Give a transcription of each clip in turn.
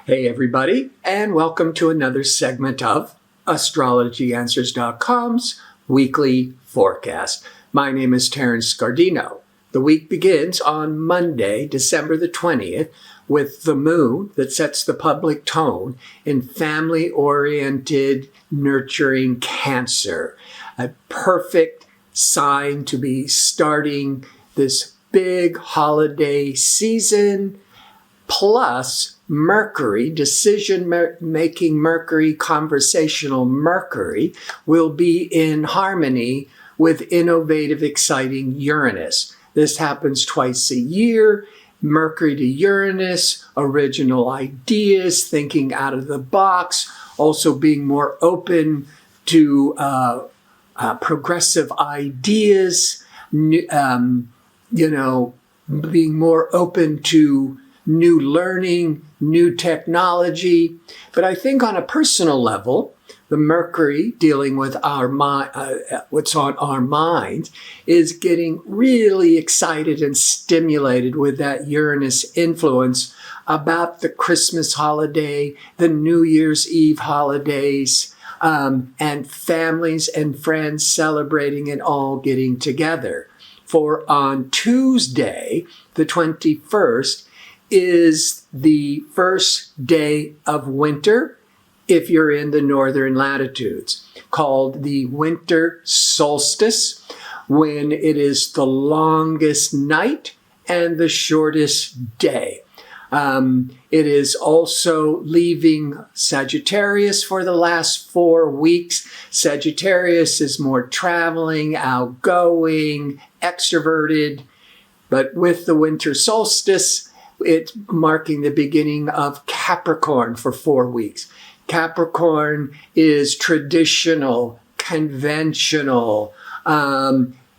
Hey everybody, and welcome to another segment of AstrologyAnswers.com's weekly forecast. My name is Terence. The week begins on Monday, December the 20th, with the moon that sets the public tone in family-oriented, nurturing Cancer. A perfect sign to be starting this big holiday season, plus Mercury, decision-making Mercury, conversational Mercury, will be in harmony with innovative, exciting Uranus. This happens twice a year. Mercury to Uranus, original ideas, thinking out of the box, also being more open to progressive ideas, being more open to new learning, new technology. But I think on a personal level, the Mercury dealing with our what's on our mind is getting really excited and stimulated with that Uranus influence about the Christmas holiday, the New Year's Eve holidays, and families and friends celebrating and all getting together. For on Tuesday, the 21st, is the first day of winter if you're in the northern latitudes, called the winter solstice, when it is the longest night and the shortest day. It is also leaving Sagittarius for the last 4 weeks. Sagittarius is more traveling, outgoing, extroverted, but with the winter solstice, it's marking the beginning of Capricorn for 4 weeks. Capricorn is traditional, conventional,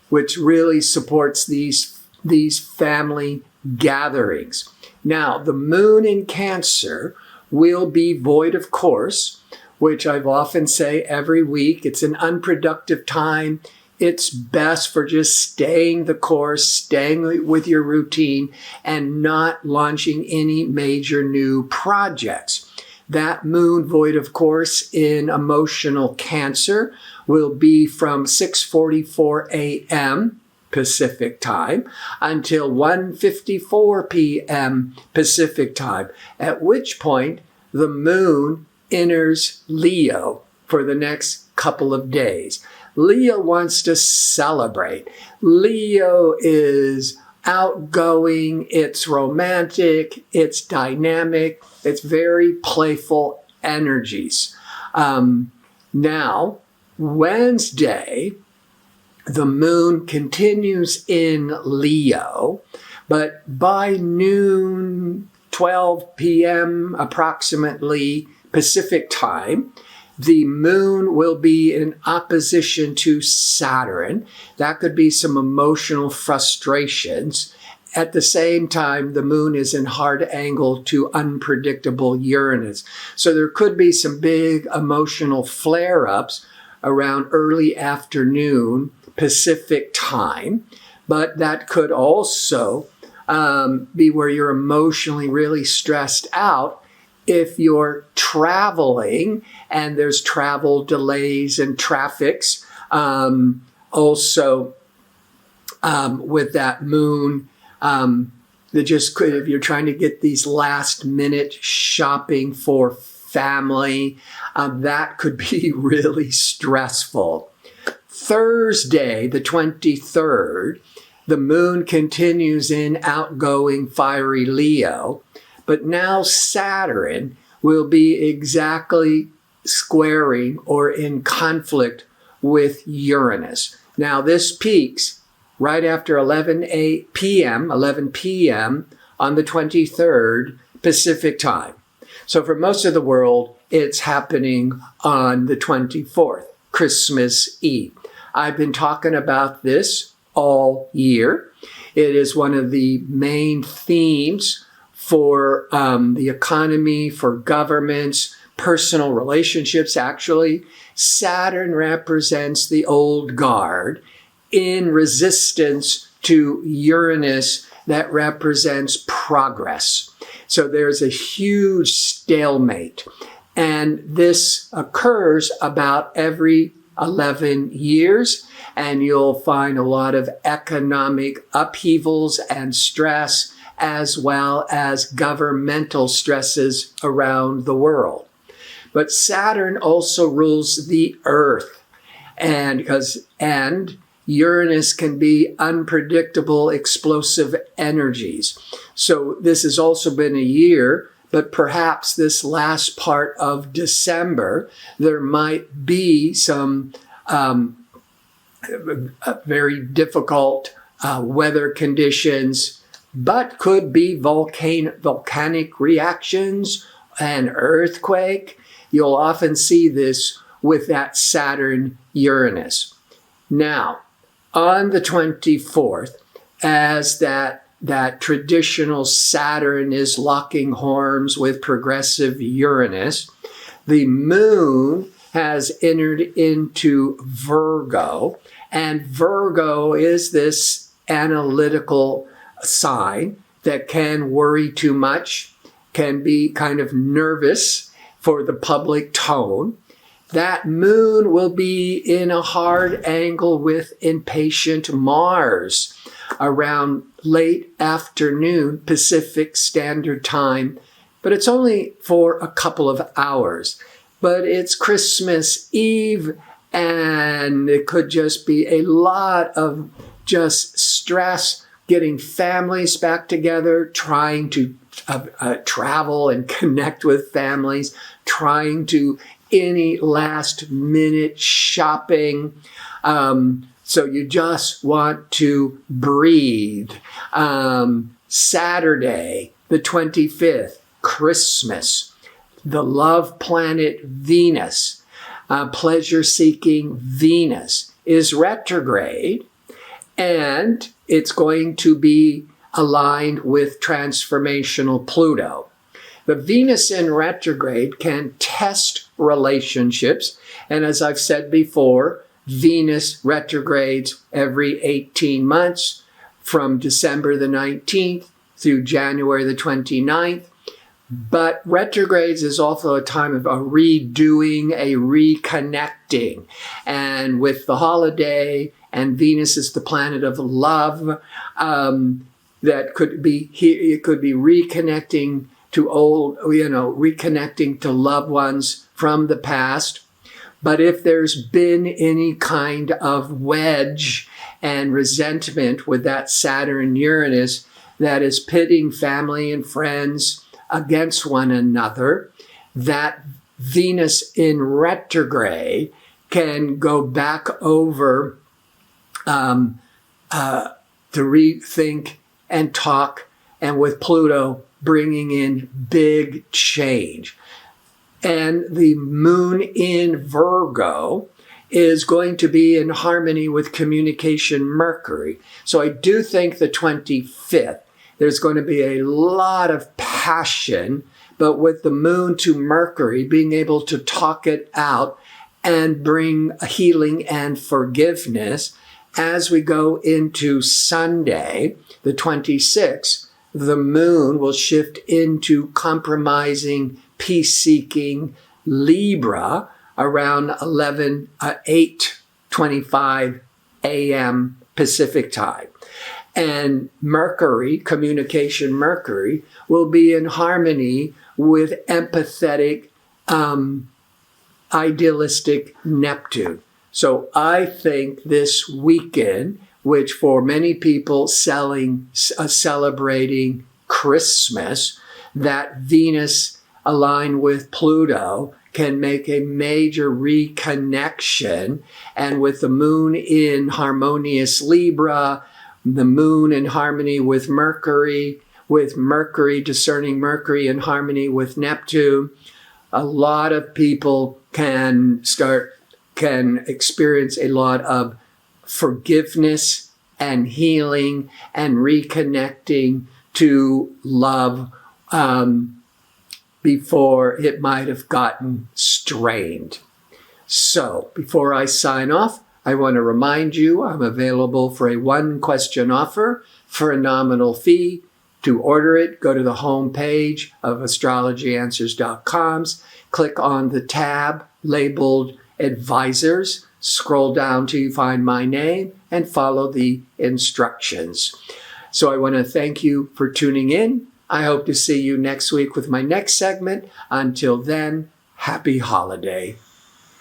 which really supports these family gatherings. Now, the moon in Cancer will be void of course, which I've often say every week. It's an unproductive time. It's best for just staying the course, staying with your routine, and not launching any major new projects. That moon void of course in emotional Cancer will be from 6:44 a.m. Pacific time until 1:54 p.m. Pacific time, at which point the moon enters Leo for the next couple of days. Leo wants to celebrate. Leo is outgoing, it's romantic, it's dynamic, it's very playful energies. Now, Wednesday, the moon continues in Leo, but by noon, 12 p.m. approximately Pacific time, the moon will be in opposition to Saturn. That could be some emotional frustrations. At the same time, the moon is in hard angle to unpredictable Uranus. So there could be some big emotional flare-ups around early afternoon Pacific time. But that could also be where you're emotionally really stressed out if you're traveling and there's travel delays and traffics. Also, with that moon, that just could, if you're trying to get these last minute shopping for family, that could be really stressful. Thursday, the 23rd, the moon continues in outgoing fiery Leo, but now Saturn will be exactly squaring or in conflict with Uranus. Now this peaks right after 11 p.m. on the 23rd Pacific time. So for most of the world, it's happening on the 24th, Christmas Eve. I've been talking about this all year. It is one of the main themes for the economy, for governments, personal relationships, actually. Saturn represents the old guard in resistance to Uranus that represents progress. So there's a huge stalemate. And this occurs about every 11 years, and you'll find a lot of economic upheavals and stress, as well as governmental stresses around the world. But Saturn also rules the Earth, and Uranus can be unpredictable, explosive energies. So this has also been a year, but perhaps this last part of December, there might be some very difficult weather conditions, but could be volcanic reactions, an earthquake. You'll often see this with that Saturn-Uranus. Now, on the 24th, as that traditional Saturn is locking horns with progressive Uranus, the moon has entered into Virgo, and Virgo is this analytical sign that can worry too much, can be kind of nervous for the public tone. That moon will be in a hard angle with impatient Mars around late afternoon Pacific Standard Time, but it's only for a couple of hours. But it's Christmas Eve, and it could just be a lot of just stress getting families back together, trying to travel and connect with families, trying to any last minute shopping. So you just want to breathe. Saturday, the 25th, Christmas, the love planet Venus, pleasure-seeking Venus is retrograde, and it's going to be aligned with transformational Pluto. The Venus in retrograde can test relationships, and as I've said before, Venus retrogrades every 18 months from December the 19th through January the 29th. But retrogrades is also a time of a redoing, a reconnecting. And with the holiday, and Venus is the planet of love, that could be it could be reconnecting to reconnecting to loved ones from the past. But if there's been any kind of wedge and resentment with that Saturn-Uranus that is pitting family and friends against one another, that Venus in retrograde can go back over to rethink and talk, and with Pluto bringing in big change. And the moon in Virgo is going to be in harmony with communication Mercury. So I do think the 25th, there's going to be a lot of passion, but with the moon to Mercury, being able to talk it out and bring healing and forgiveness. As we go into Sunday, the 26th, the moon will shift into compromising, peace-seeking Libra around 8:25 a.m. Pacific time. And Mercury, communication Mercury, will be in harmony with empathetic, idealistic Neptune. So I think this weekend, which for many people celebrating Christmas, that Venus aligned with Pluto can make a major reconnection. And with the moon in harmonious Libra, the moon in harmony with Mercury discerning Mercury in harmony with Neptune, a lot of people can experience a lot of forgiveness and healing and reconnecting to love before it might have gotten strained. So before I sign off, I want to remind you I'm available for a one-question offer for a nominal fee. To order it, go to the home page of astrologyanswers.com, click on the tab labeled Advisors, scroll down till you find my name, and follow the instructions. So I want to thank you for tuning in. I hope to see you next week with my next segment. Until then, happy holiday.